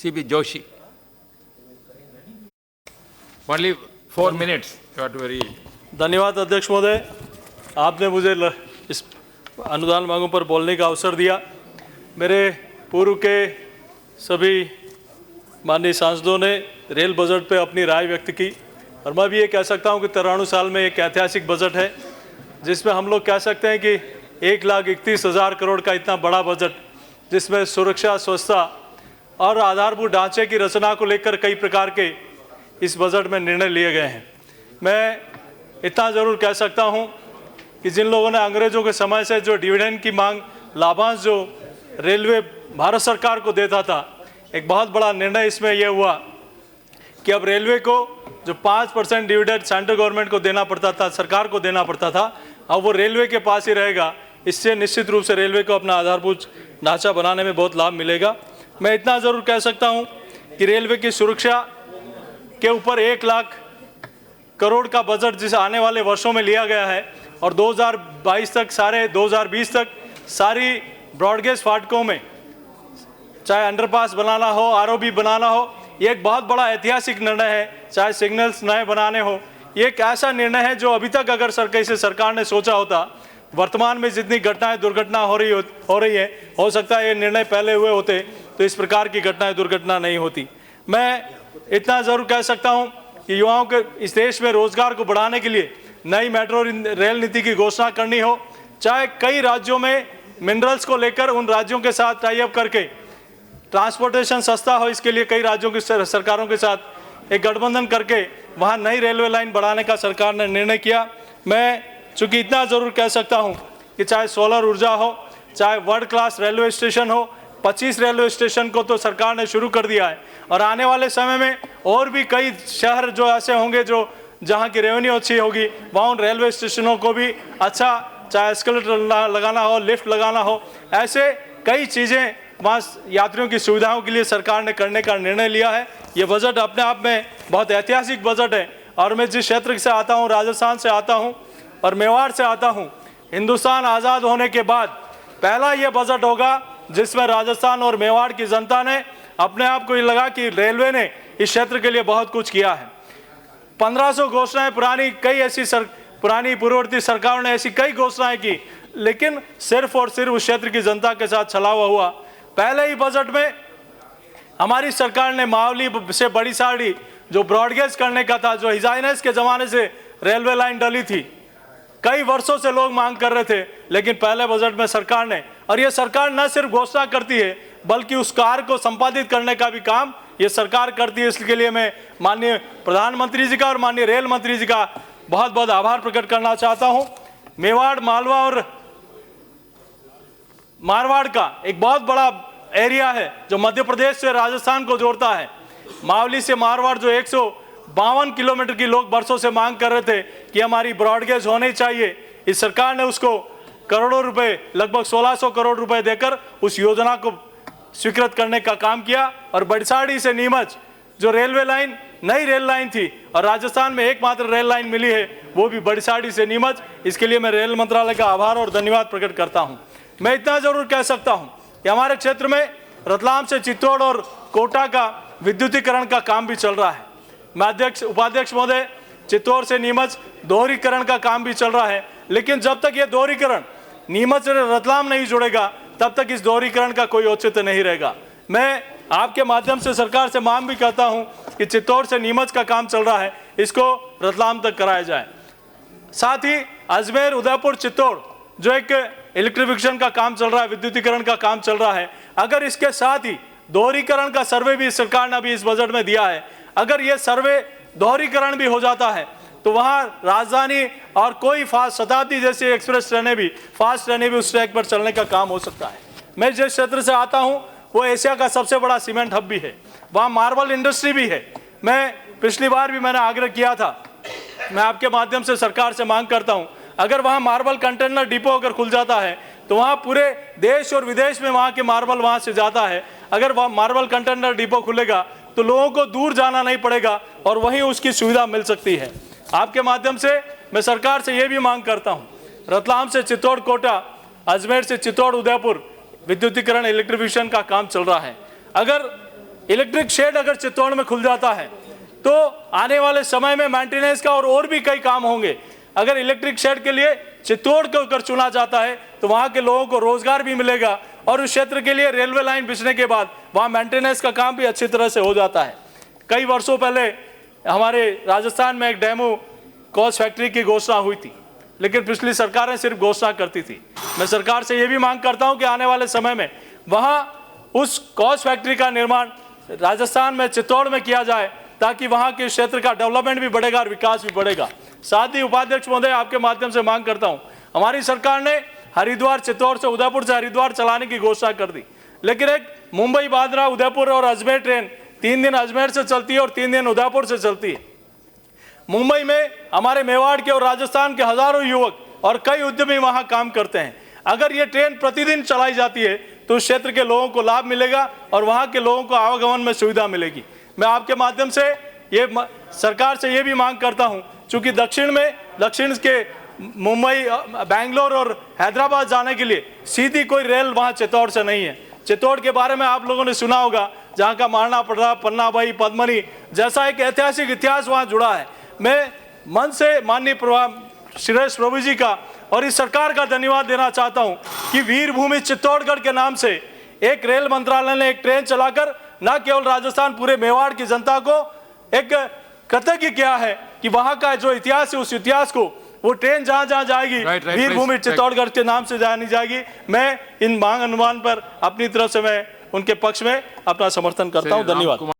CP Joshi. Only 4 minutes. You have to very. धन्यवाद अध्यक्ष महोदय, आपने मुझे इस अनुदान मांगों पर बोलने का अवसर दिया। मेरे पूर्व के सभी माननीय सांसदों ने रेल बजट पे अपनी राय व्यक्त की और मैं भी ये कह सकता हूँ कि 93 साल में एक ऐतिहासिक बजट है जिसमें हम लोग कह सकते हैं कि 1,31,000 करोड़ का इतना बड़ा बजट, जिसमें सुरक्षा, स्वच्छता और आधारभूत ढांचे की रचना को लेकर कई प्रकार के इस बजट में निर्णय लिए गए हैं। मैं इतना ज़रूर कह सकता हूं कि जिन लोगों ने अंग्रेज़ों के समय से जो डिविडेंड की मांग, लाभांश जो रेलवे भारत सरकार को देता था, एक बहुत बड़ा निर्णय इसमें यह हुआ कि अब रेलवे को जो 5% डिविडेंड सेंट्रल गवर्नमेंट को देना पड़ता था, सरकार को देना पड़ता था, अब वो रेलवे के पास ही रहेगा। इससे निश्चित रूप से रेलवे को अपना आधारभूत ढांचा बनाने में बहुत लाभ मिलेगा। मैं इतना ज़रूर कह सकता हूँ कि रेलवे की सुरक्षा के ऊपर 1 लाख करोड़ का बजट जिसे आने वाले वर्षों में लिया गया है और 2022 तक 2020 तक सारी ब्रॉडगेज फाटकों में चाहे अंडरपास बनाना हो, आरओबी बनाना हो, ये एक बहुत बड़ा ऐतिहासिक निर्णय है। चाहे सिग्नल्स नए बनाने हो, ये एक ऐसा निर्णय है जो अभी तक अगर सरकार ने सोचा होता, वर्तमान में जितनी घटनाएं दुर्घटना हो रही है, हो सकता है ये निर्णय पहले हुए होते तो इस प्रकार की घटनाएं दुर्घटना नहीं होती। मैं इतना ज़रूर कह सकता हूं कि युवाओं के इस देश में रोजगार को बढ़ाने के लिए नई मेट्रो रेल नीति की घोषणा करनी हो, चाहे कई राज्यों में मिनरल्स को लेकर उन राज्यों के साथ टाई अप करके ट्रांसपोर्टेशन सस्ता हो, इसके लिए कई राज्यों की सरकारों के साथ एक गठबंधन करके वहाँ नई रेलवे लाइन बढ़ाने का सरकार ने निर्णय किया। मैं चूँकि इतना ज़रूर कह सकता हूँ कि चाहे सोलर ऊर्जा हो, चाहे वर्ल्ड क्लास रेलवे स्टेशन हो, 25 रेलवे स्टेशन को तो सरकार ने शुरू कर दिया है और आने वाले समय में और भी कई शहर जो ऐसे होंगे जो जहाँ की रेवेन्यू अच्छी होगी, वहाँ उन रेलवे स्टेशनों को भी अच्छा, चाहे एस्केलेटर लगाना हो, लिफ्ट लगाना हो, ऐसे कई चीज़ें वहाँ यात्रियों की सुविधाओं के लिए सरकार ने करने का निर्णय लिया है। ये बजट अपने आप में बहुत ऐतिहासिक बजट है और मैं जिस क्षेत्र से आता हूँ, राजस्थान से आता हूँ और मेवाड़ से आता हूँ, हिंदुस्तान आज़ाद होने के बाद पहला ये बजट होगा जिसमें राजस्थान और मेवाड़ की जनता ने अपने आप को ये लगा कि रेलवे ने इस क्षेत्र के लिए बहुत कुछ किया है। 1500 घोषणाएं पुरानी, कई ऐसी पुरानी पूर्ववर्ती सरकारों ने ऐसी कई घोषणाएं की, लेकिन सिर्फ और सिर्फ उस क्षेत्र की जनता के साथ छलावा हुआ। पहले ही बजट में हमारी सरकार ने मावली से बड़ी साड़ी जो ब्रॉडगेज करने का था, जो हिजाइनस के ज़माने से रेलवे लाइन डली थी, कई वर्षों से लोग मांग कर रहे थे, लेकिन पहले बजट में सरकार ने, और ये सरकार न सिर्फ घोषणा करती है बल्कि उस कार्य को संपादित करने का भी काम ये सरकार करती है। इसके लिए मैं माननीय प्रधानमंत्री जी का और माननीय रेल मंत्री जी का बहुत बहुत आभार प्रकट करना चाहता हूँ। मेवाड़, मालवा और मारवाड़ का एक बहुत बड़ा एरिया है जो मध्य प्रदेश से राजस्थान को जोड़ता है। मावली से मारवाड़ जो 152 किलोमीटर की लोग बरसों से मांग कर रहे थे कि हमारी ब्रॉडगेज होनी चाहिए, इस सरकार ने उसको करोड़ों रुपए, लगभग 1600 करोड़ रुपए देकर उस योजना को स्वीकृत करने का काम किया। और बड़साड़ी से नीमच जो रेलवे लाइन, नई रेल लाइन थी और राजस्थान में एकमात्र रेल लाइन मिली है, वो भी बड़साड़ी से नीमच। इसके लिए मैं रेल मंत्रालय का आभार और धन्यवाद प्रकट करता हूँ। मैं इतना जरूर कह सकता हूँ कि हमारे क्षेत्र में रतलाम से चित्तौड़ और कोटा का विद्युतीकरण का काम भी चल रहा है। मैं उपाध्यक्ष महोदय, चित्तौड़ से नीमच दोहरीकरण का काम भी चल रहा है, लेकिन जब तक ये दोहरीकरण नीमच से रतलाम नहीं जुड़ेगा तब तक इस दोहरीकरण का कोई औचित्य नहीं रहेगा। मैं आपके माध्यम से सरकार से मांग भी करता हूं कि चित्तौड़ से नीमच का काम चल रहा है, इसको रतलाम तक कराया जाए। साथ ही अजमेर, उदयपुर, चित्तौड़ जो एक इलेक्ट्रिफिकेशन का काम चल रहा है, विद्युतीकरण का काम चल रहा है, अगर इसके साथ ही दोहरीकरण का सर्वे भी सरकार ने अभी इस बजट में दिया है, अगर ये सर्वे दोहरीकरण भी हो जाता है तो वहाँ राजधानी और कोई फास्ट शताब्दी जैसी एक्सप्रेस ट्रेनें भी, फास्ट ट्रेनें भी उस ट्रैक पर चलने का काम हो सकता है। मैं जिस क्षेत्र से आता हूँ वो एशिया का सबसे बड़ा सीमेंट हब भी है, वहाँ मार्बल इंडस्ट्री भी है। मैं पिछली बार भी मैंने आग्रह किया था, मैं आपके माध्यम से सरकार से मांग करता हूँ, अगर वहाँ मार्बल कंटेनर डिपो अगर खुल जाता है तो वहाँ पूरे देश और विदेश में वहाँ के मार्बल वहाँ से जाता है। अगर वहाँ मार्बल कंटेनर डिपो खुलेगा तो लोगों को दूर जाना नहीं पड़ेगा और वहीं उसकी सुविधा मिल सकती है। आपके माध्यम से मैं सरकार से ये भी मांग करता हूँ, रतलाम से चित्तौड़ कोटा, अजमेर से चित्तौड़ उदयपुर विद्युतीकरण इलेक्ट्रिफिकेशन का काम चल रहा है। अगर इलेक्ट्रिक शेड अगर चित्तौड़ में खुल जाता है तो आने वाले समय में मेंटेनेंस का और भी कई काम होंगे। अगर इलेक्ट्रिक शेड के लिए चित्तौड़ को अगर चुना जाता है तो वहाँ के लोगों को रोजगार भी मिलेगा और उस क्षेत्र के लिए रेलवे लाइन बिछने के बाद वहाँ मेंटेनेंस का काम भी अच्छी तरह से हो जाता है। कई वर्षों पहले हमारे राजस्थान में एक डेमो कॉच फैक्ट्री की घोषणा हुई थी, लेकिन पिछली सरकारें सिर्फ घोषणा करती थी। मैं सरकार से ये भी मांग करता हूँ कि आने वाले समय में वहाँ उस कॉच फैक्ट्री का निर्माण राजस्थान में चित्तौड़ में किया जाए ताकि वहाँ के क्षेत्र का डेवलपमेंट भी बढ़ेगा और विकास भी बढ़ेगा। साथ ही उपाध्यक्ष महोदय, आपके माध्यम से मांग करता हूँ, हमारी सरकार ने हरिद्वार चित्तौड़ से उदयपुर से हरिद्वार चलाने की घोषणा कर दी, लेकिन एक मुंबई बांद्रा उदयपुर और अजमेर ट्रेन 3 दिन अजमेर से चलती है और 3 दिन उदयपुर से चलती है। मुंबई में हमारे मेवाड़ के और राजस्थान के हजारों युवक और कई उद्यमी वहां काम करते हैं। अगर ये ट्रेन प्रतिदिन चलाई जाती है तो उस क्षेत्र के लोगों को लाभ मिलेगा और वहां के लोगों को आवागमन में सुविधा मिलेगी। मैं आपके माध्यम से ये सरकार से ये भी मांग करता हूं, चूंकि दक्षिण के मुंबई, बेंगलोर और हैदराबाद जाने के लिए सीधी कोई रेल वहां चित्तौड़ से नहीं है। चित्तौड़ के बारे में आप लोगों ने सुना होगा, जहाँ का महाराणा प्रताप, पन्नाभाई, पद्मनी जैसा एक ऐतिहासिक इतिहास वहाँ जुड़ा है। मैं मन से माननीय सुरेश प्रभु जी का और इस सरकार का धन्यवाद देना चाहता हूं कि वीर भूमि चित्तौड़गढ़ के नाम से एक रेल मंत्रालय ने एक ट्रेन चलाकर न केवल राजस्थान, पूरे मेवाड़ की जनता को एक कृतज्ञ किया है कि वहां का जो इतिहास है उस इतिहास को वो ट्रेन जहां जहां जाएगी वीर भूमि चित्तौड़गढ़ के नाम से जानी जाएगी। मैं इन मांग अनुमान पर अपनी तरफ से मैं उनके पक्ष में अपना समर्थन करता हूं। धन्यवाद।